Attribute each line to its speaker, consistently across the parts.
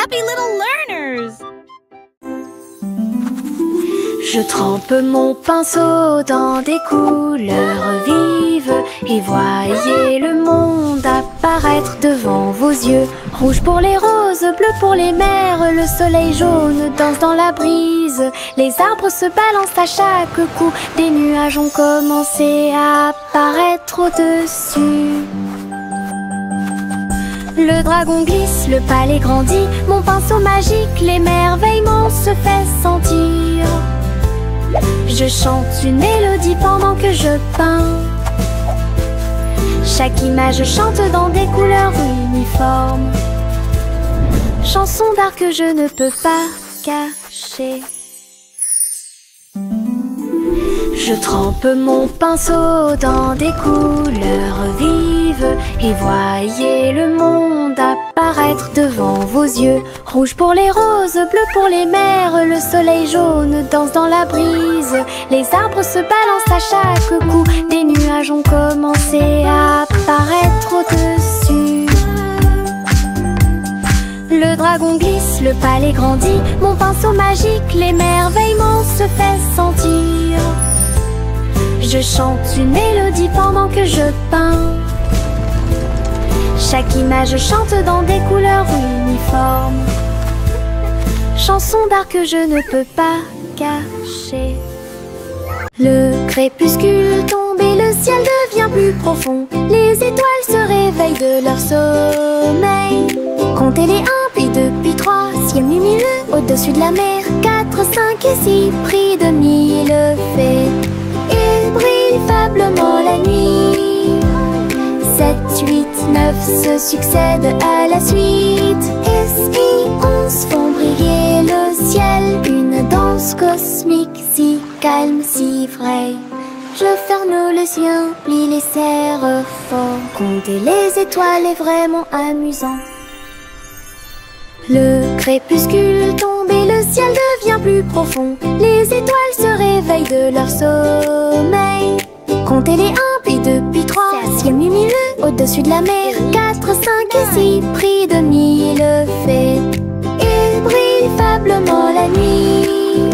Speaker 1: happy little learners!
Speaker 2: Je trempe mon pinceau dans des couleurs vives et voyez le monde apparaître devant vos yeux. Rouge pour les roses, bleu pour les mers, le soleil jaune danse dans la brise. Les arbres se balancent à chaque coup, des nuages ont commencé à apparaître au-dessus. Le dragon glisse, le palais grandit, mon pinceau magique, l'émerveillement se fait sentir. Je chante une mélodie pendant que je peins. Chaque image chante dans des couleurs uniformes. Chanson d'art que je ne peux pas cacher. Je trempe mon pinceau dans des couleurs vives et voyez le monde apparaître devant vos yeux. Rouge pour les roses, bleu pour les mers, le soleil jaune danse dans la brise. Les arbres se balancent à chaque coup, des nuages ont commencé à apparaître au-dessus. Le dragon glisse, le palais grandit, mon pinceau magique, l'émerveillement se fait sentir. Je chante une mélodie pendant que je peins. Chaque image chante dans des couleurs uniformes. Chanson d'art que je ne peux pas cacher. Le crépuscule tombe et le ciel devient plus profond. Les étoiles se réveillent de leur sommeil. Comptez les 1, puis 2, puis 3, ciel lumineux au-dessus de la mer. 4, 5 et 6, pris de mille fées. Il brille faiblement la nuit. 7, 8, 9 se succèdent à la suite. S-I-11 font briller le ciel. Une danse cosmique si calme, si vraie. Je ferme les yeux, plie les serre fort. Compter les étoiles est vraiment amusant. Le crépuscule tombe et le ciel devient plus profond. Les étoiles se réveillent de leur sommeil. Comptez les 1, puis 2, puis 3, ciel lumineux au-dessus de la mer. 4, 5 et 6, pris de mille fées. Il brille faiblement la nuit.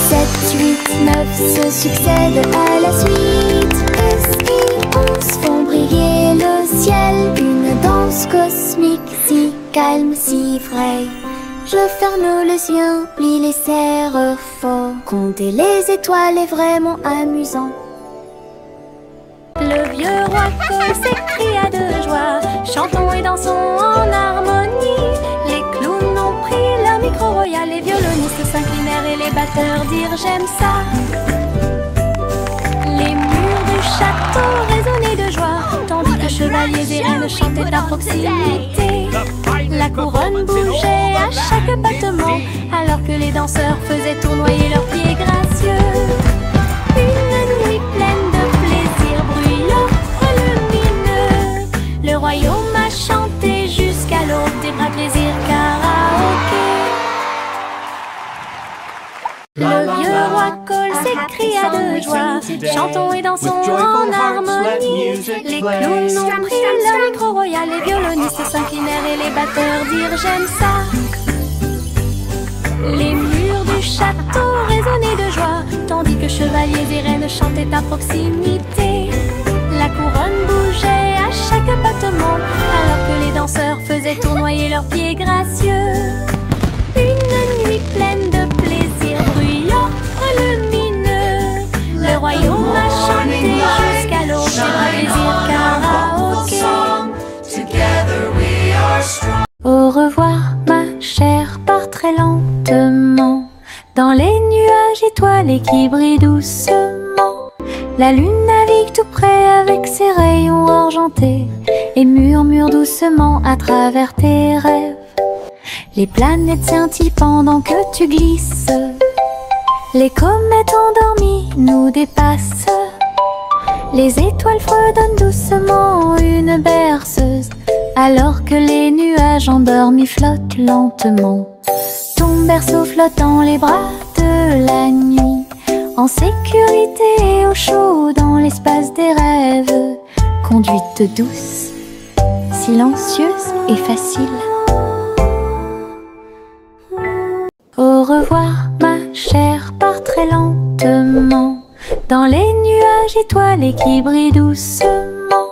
Speaker 2: 7, 8, 9 se succèdent à la suite. S-I-11 font briller le ciel. Une danse cosmique si calme, si vraie. Je ferme les yeux, plie les serre fort. Compter les étoiles est vraiment amusant. Le vieux roi Cole s'écria de joie. Chantons et dansons en harmonie. Les clowns ont pris leur micro royal. Les violonistes s'inclinèrent et les batteurs dirent j'aime ça. Les murs du château résonnaient de joie, tandis que chevaliers et reines chantaient à proximité. La couronne bougeait à chaque battement, alors que les danseurs faisaient tournoyer leurs pieds gracieux. Une nuit pleine de plaisir bruyant, lumineux. Le royaume a chanté jusqu'à l'aube des bras plaisir karaoké. Le vieux roi Cole s'écria de joie. Chantons et dansons en harmonie. Les clowns ont pris leur micro royal. Les violonistes s'inclinèrent et les batteurs dirent j'aime ça. Les murs du château résonnaient de joie, tandis que chevaliers et reines chantaient à proximité. La couronne bougeait à chaque battement, alors que les danseurs faisaient tournoyer leurs pieds gracieux. Une nuit pleine de plaisir bruyant, lumineux. Le royaume a chanté jusqu'à l'aube des bras plaisir karaoké. Au revoir ma chère, pars très lentement dans les nuages étoilés qui brillent doucement. La lune navigue tout près avec ses rayons argentés et murmure doucement à travers tes rêves. Les planètes scintillent pendant que tu glisses. Les comètes endormies nous dépassent. Les étoiles fredonnent doucement une berceuse, alors que les nuages endormis flottent lentement. Ton berceau flotte dans les bras de la nuit, en sécurité et au chaud dans l'espace des rêves. Conduite douce, silencieuse et facile. étoilés qui brillent doucement.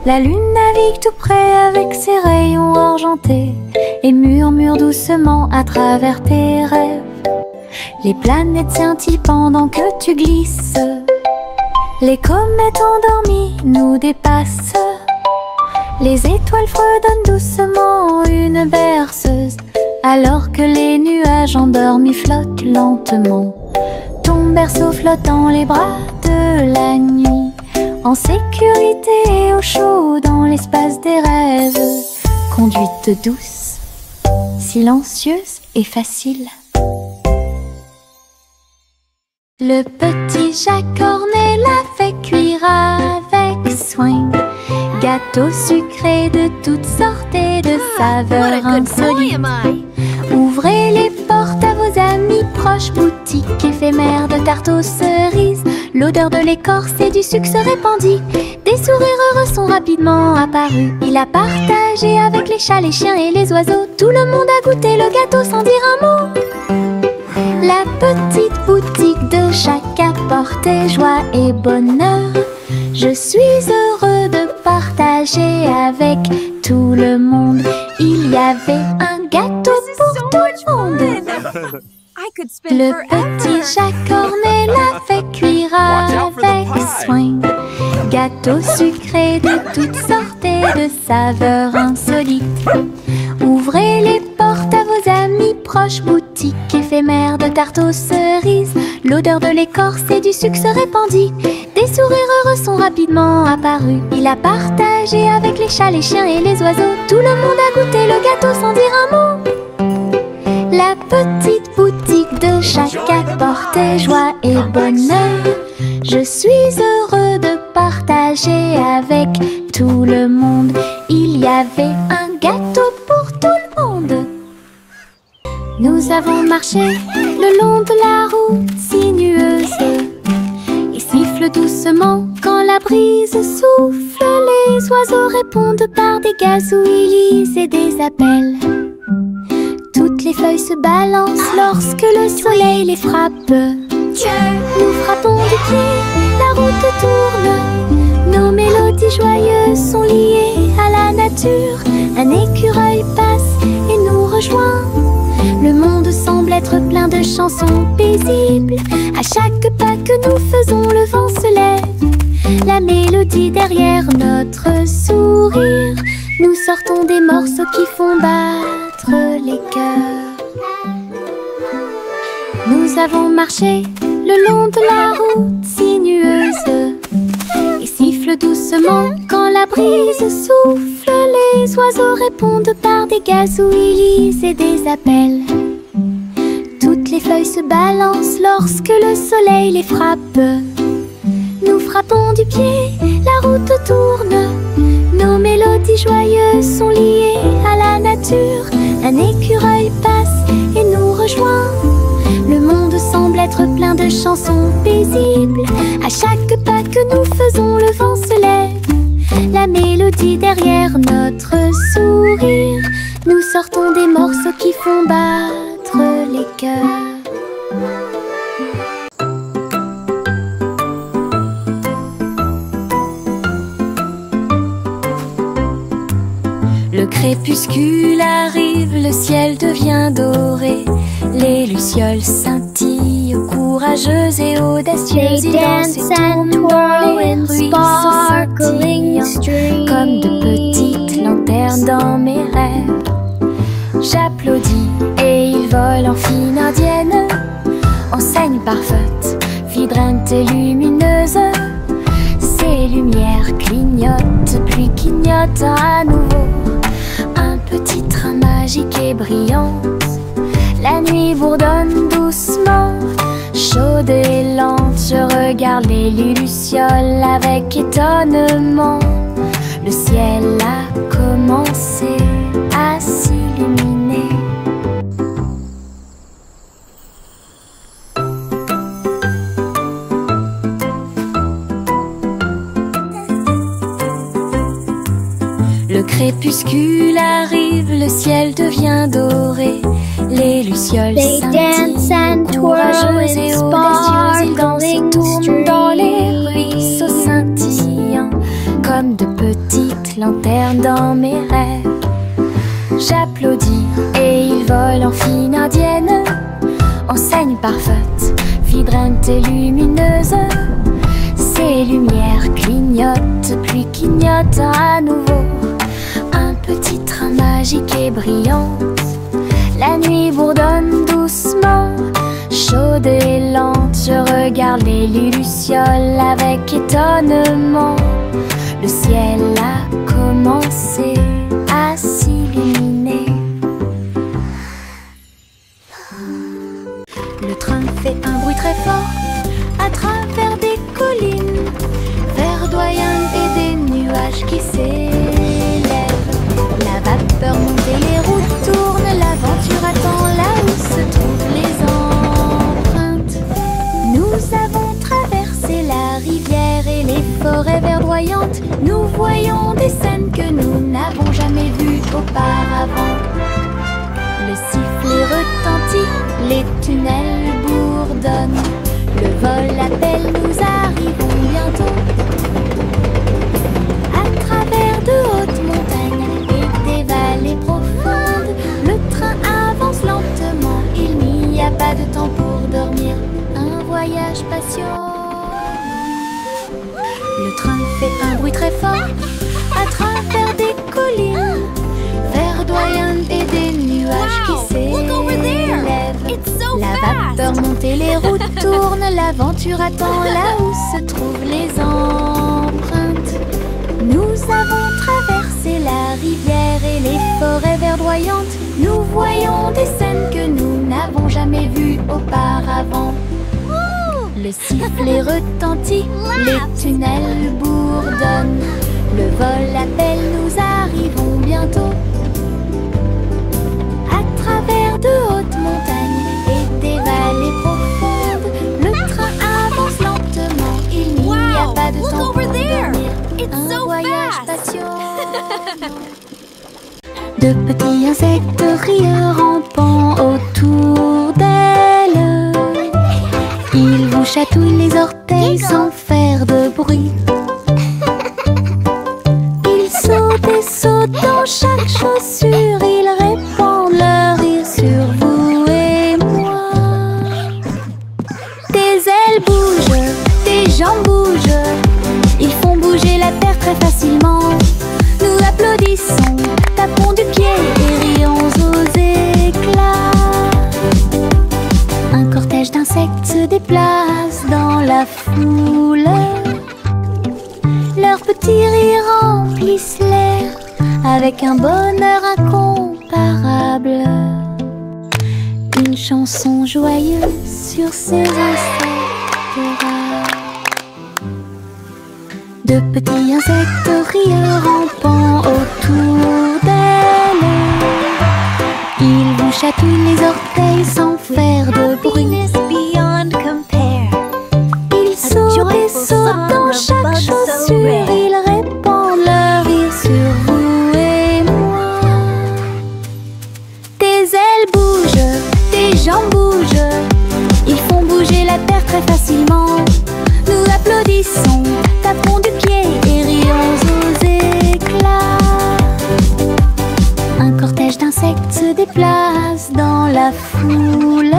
Speaker 2: La lune navigue tout près avec ses rayons argentés et murmure doucement à travers tes rêves. Les planètes scintillent pendant que tu glisses. Les comètes endormies nous dépassent. Les étoiles fredonnent doucement une berceuse, alors que les nuages endormis flottent lentement. Ton berceau flotte dans les bras de la nuit, en sécurité et au chaud dans l'espace des rêves. Conduite douce, silencieuse et facile. Le petit Jacques Cornet l'a fait cuire avec soin. Gâteau sucré de toutes sortes et de saveurs insolites. Ouvrez les portes à vos amis proches, boutique éphémère de tarte aux cerises. L'odeur de l'écorce et du sucre se répandit. Des sourires heureux sont rapidement apparus. Il a partagé avec les chats, les chiens et les oiseaux. Tout le monde a goûté le gâteau sans dire un mot. La petite boutique de Jacques apportait joie et bonheur. Je suis heureux de partager avec tout le monde. Il y avait un gâteau pour tout le monde. Le petit Jacques Cornet l'a fait cuire avec soin. Gâteau sucré de toutes sortes et de saveurs insolites. Ouvrez les portes à vos amis proches, boutique éphémère de tarte aux cerises. L'odeur de l'écorce et du sucre se répandit. Des sourires heureux sont rapidement apparus. Il a partagé avec les chats, les chiens et les oiseaux. Tout le monde a goûté le gâteau sans dire un mot. La petite boutique de Jacques apportait joie et bonheur. Je suis heureux de partager avec tout le monde. Il y avait un gâteau pour tout le monde. Nous avons marché le long de la route sinueuse et siffle doucement quand la brise souffle. Les oiseaux répondent par des gazouillis et des appels. Toutes les feuilles se balancent lorsque le soleil les frappe. Nous frappons du pied, la route tourne. Nos mélodies joyeuses sont liées à la nature. Un écureuil passe et nous rejoint. Le monde semble être plein de chansons paisibles. À chaque pas que nous faisons, le vent se lève. La mélodie derrière notre sourire. Nous sortons des morceaux qui font battre les cœurs. Nous avons marché le long de la route sinueuse et siffle doucement quand la brise souffle. Les oiseaux répondent par des gazouillis et des appels. Toutes les feuilles se balancent lorsque le soleil les frappe. Nous frappons du pied, la route tourne. Nos mélodies joyeuses sont liées à la nature. Un écureuil passe et nous rejoint. Le monde semble être plein de chansons paisibles. À chaque pas que nous faisons, le vent se lève. La mélodie derrière notre sourire. Nous sortons des morceaux qui font battre les cœurs. Le crépuscule arrive, le ciel devient doré. Les lucioles scintillent, courageuses et audacieuses. Ils dansent et tournent dans les ruisseaux scintillants, comme de petites lanternes dans mes rêves. J'applaudis et ils volent en fine indienne. Enseigne parfaite, vibrante et lumineuse. Ces lumières clignotent, puis clignotent à nouveau. Un petit train magique et brillante. La nuit bourdonne doucement, chaude et lente. Je regarde les lucioles avec étonnement. Le ciel a commencé à s'illuminer. Le crépuscule arrive, le ciel devient doré. Les lucioles scintillent, courageuses et audacieuses. Ils dansent et tournent dans les ruisseaux comme de petites lanternes dans mes rêves. J'applaudis et ils volent en fine indienne, enseigne parfaite, vibrante et lumineuse. Ces lumières clignotent, puis clignotent à nouveau. Un petit train magique et brillant. La nuit bourdonne doucement, chaude et lente. Je regarde les lucioles avec étonnement. Le ciel a commencé à s'illuminer. Le train fait un bruit très fort à travers des collines verdoyantes et des nuages qui s'élèvent. La vapeur monte et les routes tournent, l'aventure attend là où se trouvent les empreintes. Nous avons traversé la rivière et les forêts verdoyantes. Nous voyons des scènes que nous n'avons jamais vues auparavant. Le sifflet retentit, les tunnels bourdonnent. Le vol appelle, nous arrivons bientôt. À travers de hautes montagnes et des vallées profondes, le train avance lentement. Il n'y a pas de temps pour dormir, un voyage patient. Le train fait un bruit très fort à travers des collines verdoyantes et des nuages qui s'élèvent. La vapeur monte et les routes tournent, l'aventure attend là où se trouvent les empreintes. Nous avons traversé la rivière et les forêts verdoyantes. Nous voyons des scènes que nous n'avons jamais vues auparavant. Le sifflet retentit, les tunnels bourdonnent. Le vol appelle, nous arrivons bientôt. À travers de hautes montagnes et des vallées profondes, le train avance lentement. Il n'y a pas de temps pour dormir, un voyage patient. De petits insectes rieurs rampant autour d'elle. Ils vous chatouillent les orteils sans faire de bruit. Ils sautent et sautent dans chaque chaussure. Ils répandent leur rire sur vous et moi. Des ailes bougent, des jambes bougent. Ils font bouger la terre très facilement. Nous applaudissons, tapons du pied et rions aux éclats. Un cortège d'insectes se déplace dans la foule. Leurs petits rires remplissent l'air avec un bonheur incomparable. Une chanson joyeuse sur ces insectes rares. De petits insectes rieurs rampant autour d'elle. Ils vous chatouillent les orteils sans faire de bruit. Ils sautent et sautent dans chaque chaussure. Ils répandent leur rire sur vous et moi. Des ailes bougent, des jambes bougent. Ils font bouger la terre très facilement. Nous applaudissons, tapons du pied et rions aux éclats. Un cortège d'insectes se déplace dans la foule.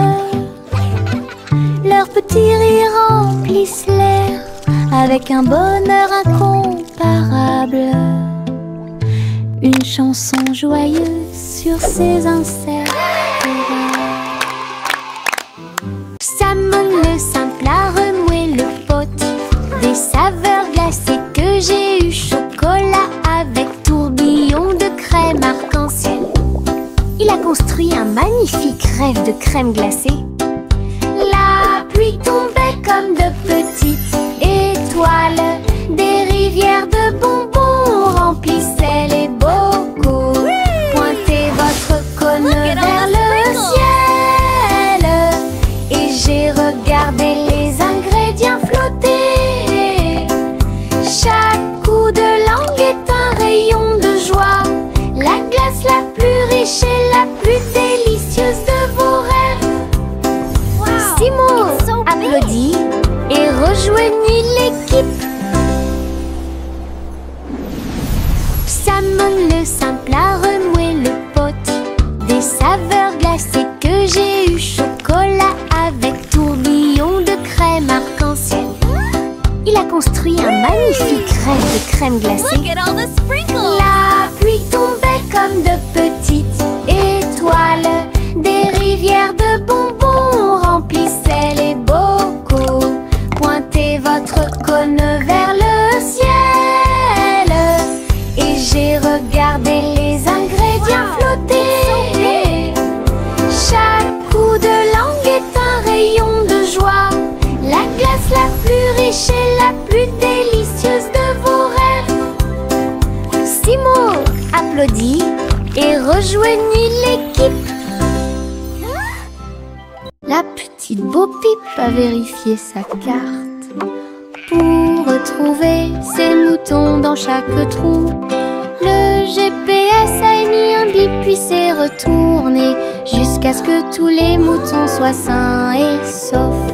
Speaker 2: Leurs petits rires remplissent l'air avec un bonheur incomparable. Une chanson joyeuse sur ces insectes rares. Salmon le simple a remué le pot. Des saveurs glacées que j'ai eu. Chocolat avec tourbillon de crème arc-en-ciel. Il a construit un magnifique rêve de crème glacée. La pluie tombait comme de petites étoiles. Des rivières de bonbons remplissaient les bocaux. Pointez votre cône vers le ciel et j'ai regardé les ingrédients flotter. Chaque coup de langue est un rayon de joie. La glace la plus riche et la plus délicieuse de vos rêves. Simo applaudit et rejoignit l'équipe. crème glacée.
Speaker 1: Look at all the sprinkles.
Speaker 2: La pluie tombait comme de petites étoiles. Des rivières de bonbons remplissaient les bocaux. Pointez votre cône vers le ciel et j'ai regardé les ingrédients flotter. Chaque coup de langue est un rayon de joie. La glace la plus riche et la plus délicieuse de vos rêves. Simo applaudit et rejoignit l'équipe. La petite Bo Peep a vérifié sa carte pour retrouver ses moutons dans chaque trou. Le GPS a émis un bip puis s'est retourné jusqu'à ce que tous les moutons soient sains et saufs.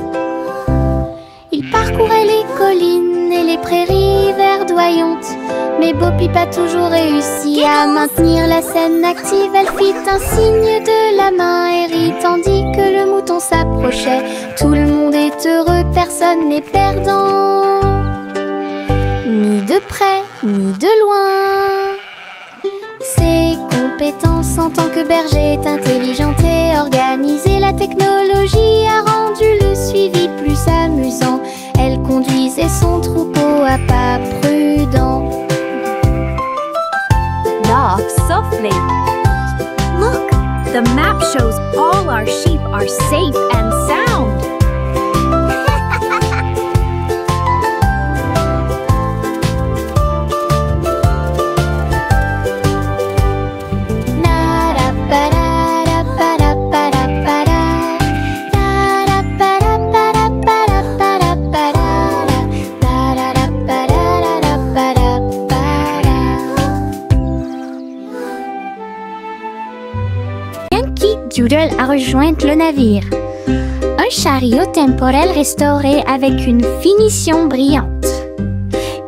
Speaker 2: Il parcourait les collines et les prairies verdoyantes, mais Bo Peep a toujours réussi à maintenir la scène active. Elle fit un signe de la main et rit tandis que le mouton s'approchait. Tout le monde est heureux, personne n'est perdant, ni de près, ni de loin. Ses compétences en tant que berger est intelligente et organisée. La technologie a rendu le suivi plus amusant. Elle conduisait son troupeau à pas prudents.
Speaker 1: Walk softly. Look, the map shows all our sheep are safe and sound.
Speaker 2: Doodle a rejoint le navire. Un chariot temporel restauré avec une finition brillante.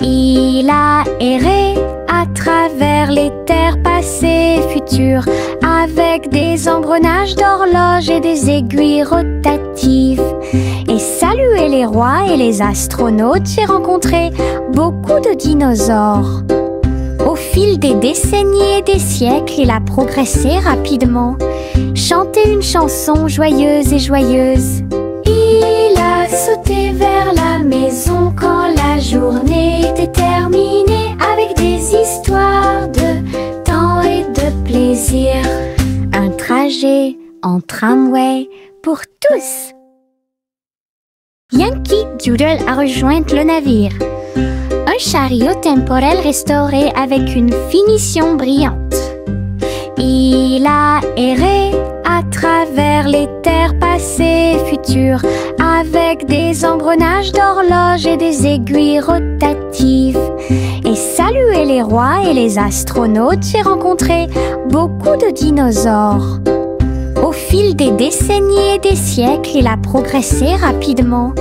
Speaker 2: Il a erré à travers les terres passées et futures, avec des engrenages d'horloge et des aiguilles rotatives. Et salué les rois et les astronautes, j'ai rencontré beaucoup de dinosaures. Au fil des décennies et des siècles, il a progressé rapidement, chanté une chanson joyeuse et joyeuse. Il a sauté vers la maison quand la journée était terminée, avec des histoires de temps et de plaisir. Un trajet en tramway pour tous. Yankee Doodle a rejoint le navire. Un chariot temporel restauré avec une finition brillante. Il a erré à travers les terres passées et futures, avec des engrenages d'horloge et des aiguilles rotatives. Et salué les rois et les astronautes, j'ai rencontré beaucoup de dinosaures. Au fil des décennies et des siècles, il a progressé rapidement,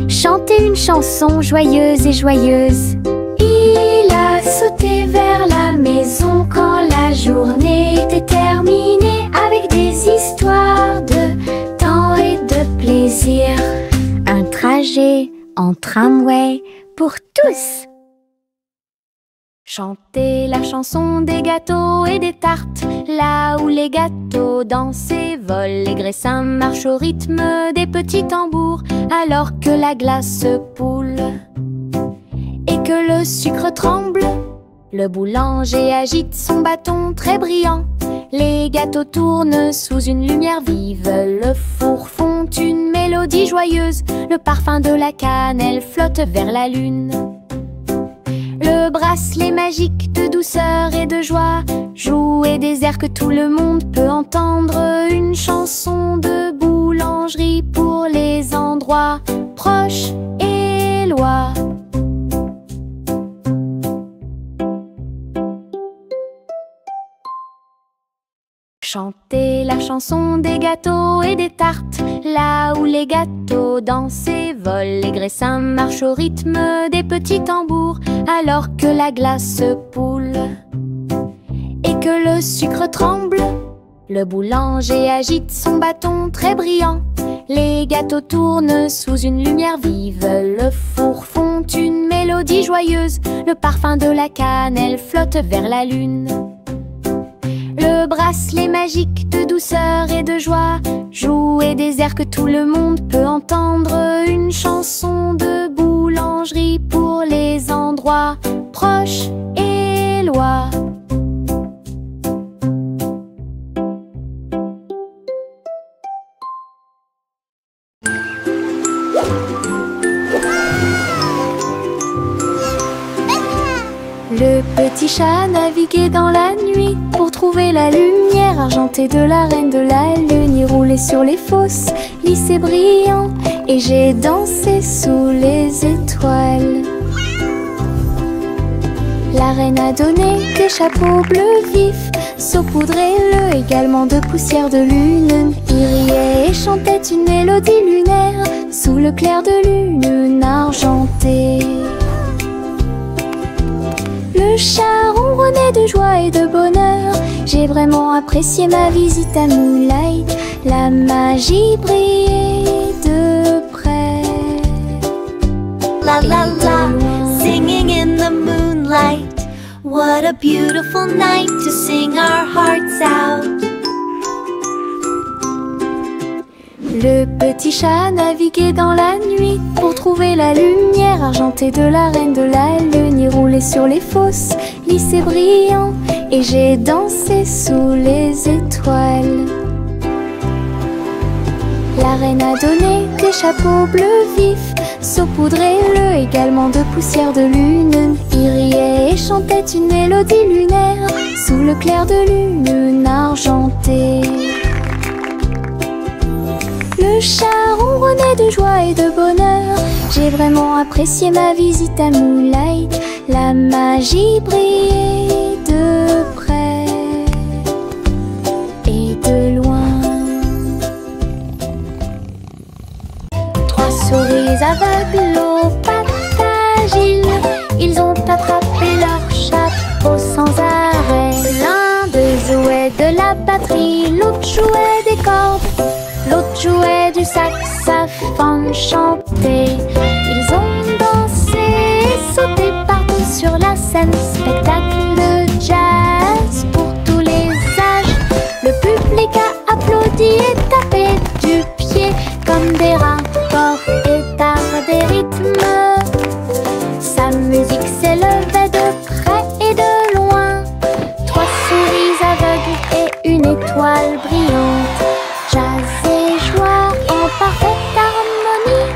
Speaker 2: chanté une chanson joyeuse et joyeuse. Il a sauté vers la maison quand la journée était terminée, avec des histoires de temps et de plaisir. Un trajet en tramway pour tous. Chantez la chanson des gâteaux et des tartes, là où les gâteaux dansent et volent. Les graissins marchent au rythme des petits tambours, alors que la glace poule et que le sucre tremble. Le boulanger agite son bâton très brillant. Les gâteaux tournent sous une lumière vive. Le four fond une mélodie joyeuse. Le parfum de la cannelle flotte vers la lune. Le bracelet magique de douceur et de joie jouer des airs que tout le monde peut entendre. Une chanson de boulangerie pour les endroits proches et loin. Chantez la chanson des gâteaux et des tartes, là où les gâteaux dansent et volent. Les graissins marchent au rythme des petits tambours, alors que la glace poule et que le sucre tremble. Le boulanger agite son bâton très brillant. Les gâteaux tournent sous une lumière vive. Le four fond une mélodie mélodie joyeuse. Le parfum de la cannelle flotte vers la lune. Le bracelet magique de douceur et de joie, jouer des airs que tout le monde peut entendre. Une chanson de boulangerie pour les endroits proches et loin. Le petit chat naviguait dans la nuit pour trouver la lumière argentée de la reine de la lune. Il roulait sur les fosses, lisse et brillant, et j'ai dansé sous les étoiles. La reine a donné des chapeaux bleus vifs, saupoudrez-le également de poussière de lune. Il riait et chantait une mélodie lunaire sous le clair de lune argentée. Le chat ronronnait de joie et de bonheur. J'ai vraiment apprécié ma visite à Moonlight. La magie brillait de près.
Speaker 3: La la la, singing in the moonlight. What a beautiful night to sing our hearts out.
Speaker 2: Le petit chat naviguait dans la nuit pour trouver la lumière argentée de la reine de la lune. Il roulait sur les fosses, lisse et brillant, et j'ai dansé sous les étoiles. La reine a donné des chapeaux bleus vifs, saupoudrez-le également de poussière de lune. Il riait et chantait une mélodie lunaire sous le clair de lune argentée. Le chat ronronnait de joie et de bonheur. J'ai vraiment apprécié ma visite à Moonlight. La magie brillait de près et de loin. Trois souris aveugles aux pattes agiles, ils ont attrapé leur chapeau sans arrêt. L'un d'eux jouait de la batterie, l'autre jouait des cordes, l'autre jouait du saxophone chanté. Ils ont dansé et sauté partout sur la scène. Spectacle de jazz pour tous les âges. Le public a applaudi et tapé du pied comme des rapports et d'art des rythmes. Sa musique s'élevait de près et de loin. Trois souris aveugles et une étoile brillante. Jazz et joie en parfaite harmonie.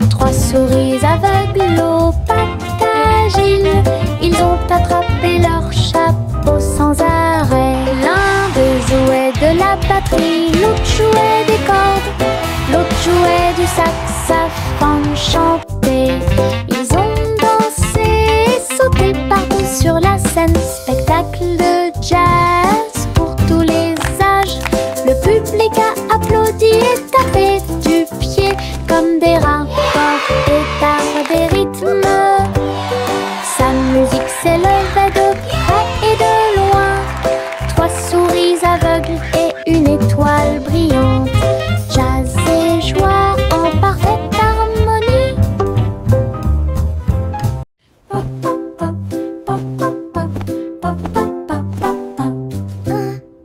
Speaker 2: Trois souris aveugles aux pattes agiles, ils ont attrapé leur chapeau sans arrêt. L'un d'eux jouait de la batterie, l'autre jouait des cordes, l'autre jouait du saxophone chanté. Ils ont dansé et sauté partout sur la scène. Spectacle de jazz pour tous les âges. Le public a applaudi et tapé du pied comme des rapports et d'art des rythmes. Sa musique s'élevait de près et de loin. Trois souris aveugles et une étoile brillante. Jazz et joie en parfaite harmonie.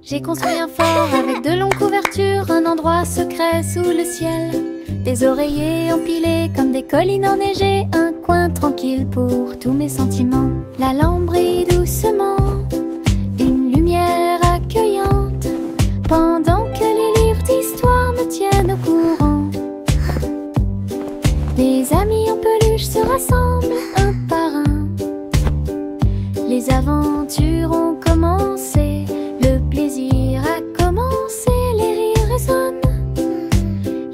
Speaker 2: J'ai construit un fort avec de longues couvertures, un endroit secret sous le ciel. Des oreillers empilés comme des collines enneigées, un coin tranquille pour tous mes sentiments. La lampe brille doucement, une lumière accueillante, pendant que les livres d'histoire me tiennent au courant. Des amis en peluche se rassemblent un par un. Les aventures ont commencé, le plaisir a commencé, les rires résonnent,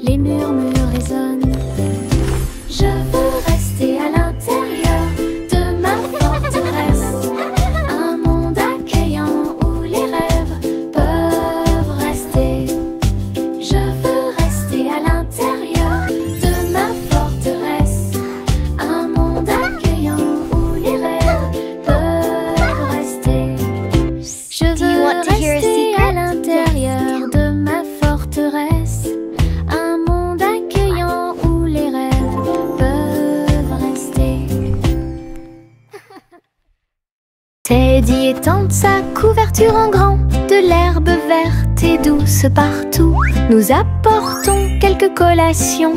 Speaker 2: les murmures résonnent. Je veux rester à l'intérieur de ma forteresse. Teddy étend sa couverture en grand, de l'herbe verte et douce partout. Nous apportons quelques collations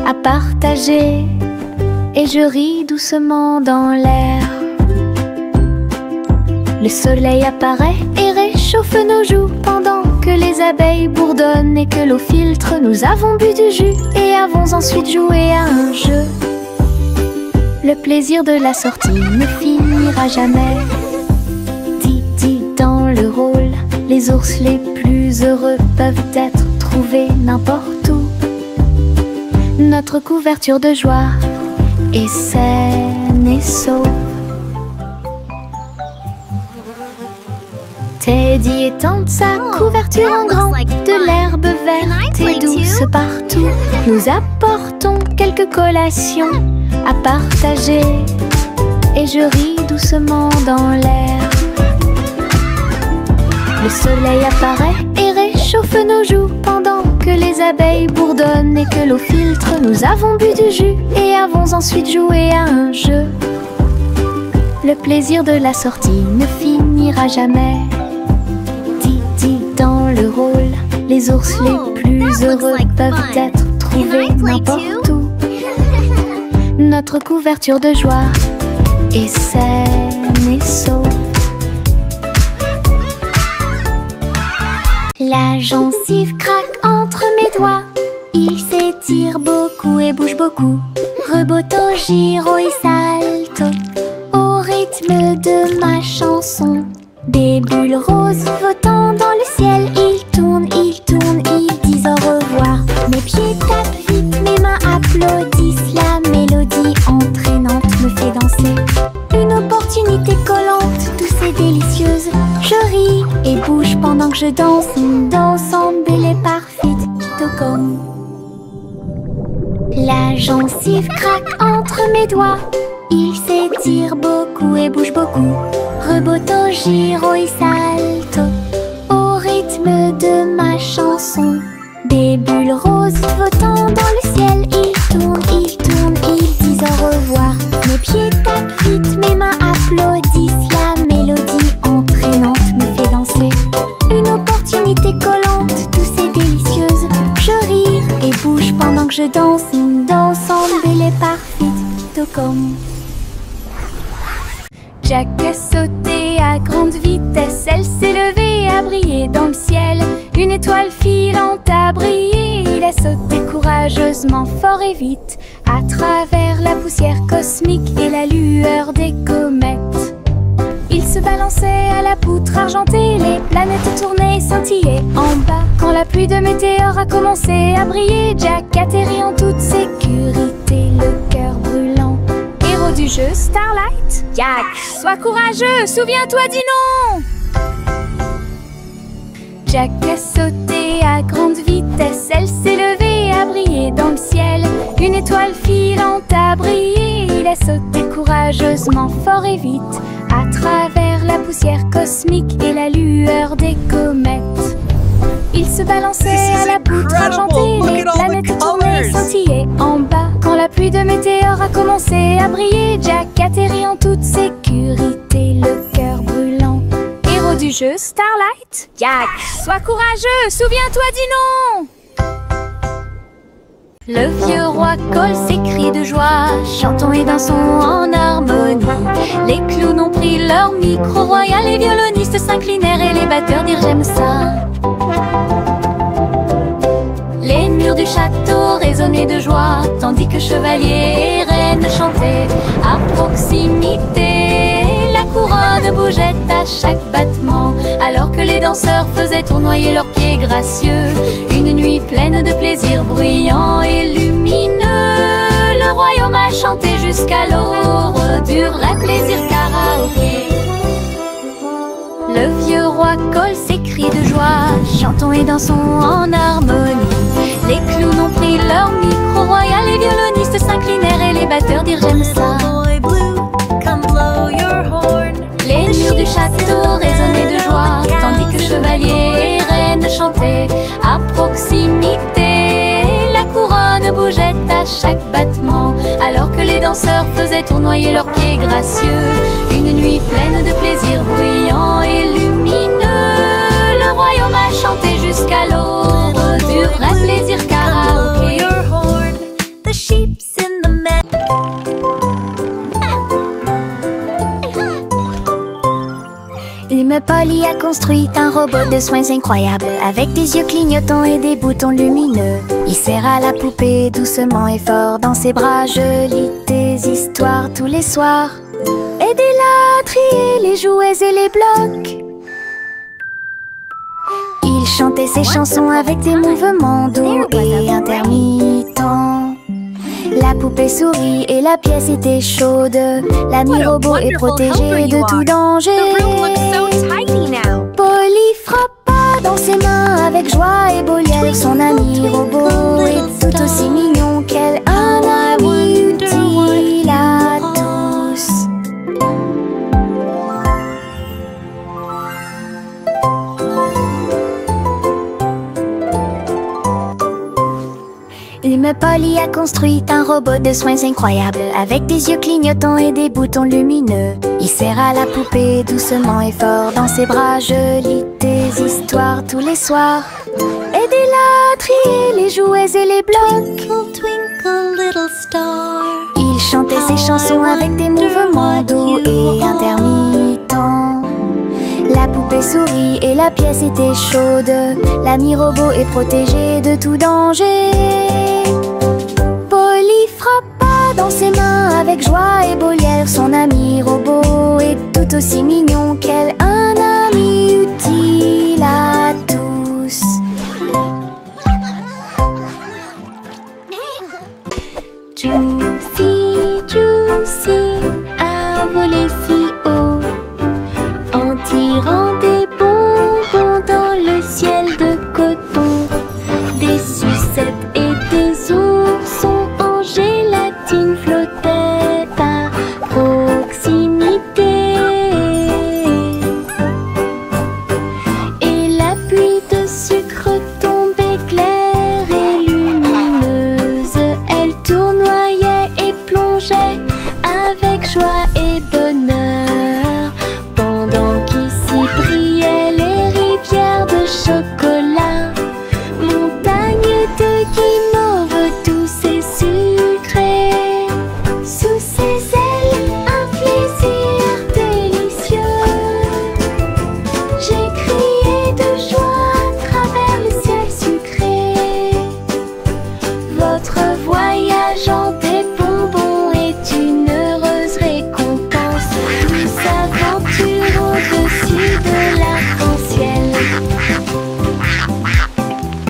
Speaker 2: à partager, et je ris doucement dans l'air. Le soleil apparaît et réchauffe nos joues pendant que les abeilles bourdonnent et que l'eau filtre. Nous avons bu du jus et avons ensuite joué à un jeu. Le plaisir de la sortie ne finira jamais. Didi dans le rôle, les ours les plus heureux peuvent être trouvés n'importe où. Notre couverture de joie est saine et sauve. Teddy étend sa couverture en grand, de l'herbe verte et douce partout. Nous apportons quelques collations à partager, et je ris doucement dans l'air. Le soleil apparaît et réchauffe nos joues pendant que les abeilles bourdonnent et que l'eau filtre. Nous avons bu du jus et avons ensuite joué à un jeu. Le plaisir de la sortie ne finira jamais. Didi dans le rôle, les ours les plus heureux peuvent être trouvés n'importe où. Notre couverture de joie est saine et sauve. La gencive craque entre mes doigts, il s'étire beaucoup et bouge beaucoup. Reboto, giro et salto au rythme de ma chanson. Des bulles roses flottant dans le ciel, ils tournent, ils disent au revoir. Mes pieds tapent vite, mes mains applaudissent, la mélodie entraînante me fait danser. Une opportunité collante, douce et délicieuse. Je ris et bouge pendant que je danse, dansant belle et parfaite, tout comme. La gencive craque entre mes doigts, il s'étire beaucoup et bouge beaucoup. Reboto, giro et salto au rythme de ma chanson. Des bulles roses flottant dans le ciel, ils tournent, ils disent au revoir. Mes pieds tapent vite, mes mains applaudissent, la mélodie entraînante me fait danser. Une opportunité collante, douce et délicieuse. Je ris et bouge pendant que je danse, dansant belle et parfaite, tout comme. Jack a sauté à grande vitesse, elle s'est levée à briller dans le ciel. Une étoile filante a brillé, il a sauté courageusement, fort et vite, à travers la poussière cosmique et la lueur des comètes. Il se balançait à la poutre argentée, les planètes tournaient et scintillaient en bas. Quand la pluie de météores a commencé à briller, Jack atterrit en toute sécurité, le cœur brûlant. Héros du jeu Starlight, Jack, sois courageux, souviens-toi du nom. Jack a sauté à grande vitesse, elle s'est levée à briller dans le ciel. Une étoile filante a brillé, il a sauté courageusement, fort et vite, à travers la poussière cosmique et la lueur des comètes. Il se balançait à la poutre argentée, les planètes tournaient et scintillaient en bas. Quand la pluie de météores a commencé à briller, Jack atterrit en toute sécurité, le cœur brûlant. Héros du jeu Starlight, Jack, sois courageux, souviens-toi du nom. Le vieux roi Cole s'écrie de joie, chantons et dansons en harmonie. Les clowns ont pris leur micro royal, les violonistes s'inclinèrent et les batteurs dirent j'aime ça. Les murs du château résonnaient de joie, tandis que chevaliers et reines chantaient à proximité. La couronne bougeait à chaque battement, alors que les danseurs faisaient tournoyer leurs pieds gracieux. Une nuit pleine de plaisir bruyant et lumineux, le royaume a chanté jusqu'à l'aube du vrai plaisir karaoké. Le vieux roi Cole s'écrie de joie, chantons et dansons en harmonie. Les clowns ont pris leur micro royal, les violonistes s'inclinèrent et les batteurs dirent j'aime ça. Les murs du château résonnaient de joie, tandis que chevaliers et reines chantaient à proximité. La couronne bougeait bougeait à chaque battement, alors que les danseurs faisaient tournoyer leurs pieds gracieux. Une nuit pleine de plaisir bruyant et lumineux, le royaume a chanté jusqu'à l'aube du vrai plaisir karaoké.
Speaker 3: The sheep's in the meadow.
Speaker 2: L'Ime Polly a construit un robot de soins incroyable, avec des yeux clignotants et des boutons lumineux. Il serra la poupée doucement et fort dans ses bras. Je lis tes histoires tous les soirs. Aidez-la à trier les jouets et les blocs. Il chantait ses chansons avec des mouvements doux et intermittents. La poupée sourit et la pièce était chaude. L'ami robot est protégé de tout danger. Polly frappa dans ses mains avec joie et Boliel. Son ami robot est tout aussi mignon qu'elle. Un ami utile à tous. L'Ime Polly a construit un robot de soins incroyable, avec des yeux clignotants et des boutons lumineux. Il serra la poupée doucement et fort dans ses bras. Je lis tes histoires tous les soirs. Aidez-la à trier les jouets et les blocs.
Speaker 3: Twinkle, twinkle, little star.
Speaker 2: Il chantait ses chansons avec des mouvements doux et intermittents. La poupée sourit et la pièce était chaude. L'ami robot est protégé de tout danger. Polly frappa dans ses mains avec joie et Boliel. Son ami robot est tout aussi mignon qu'elle. Un ami utile à tous.
Speaker 3: Juicy, Juicy a volé si haut en tirant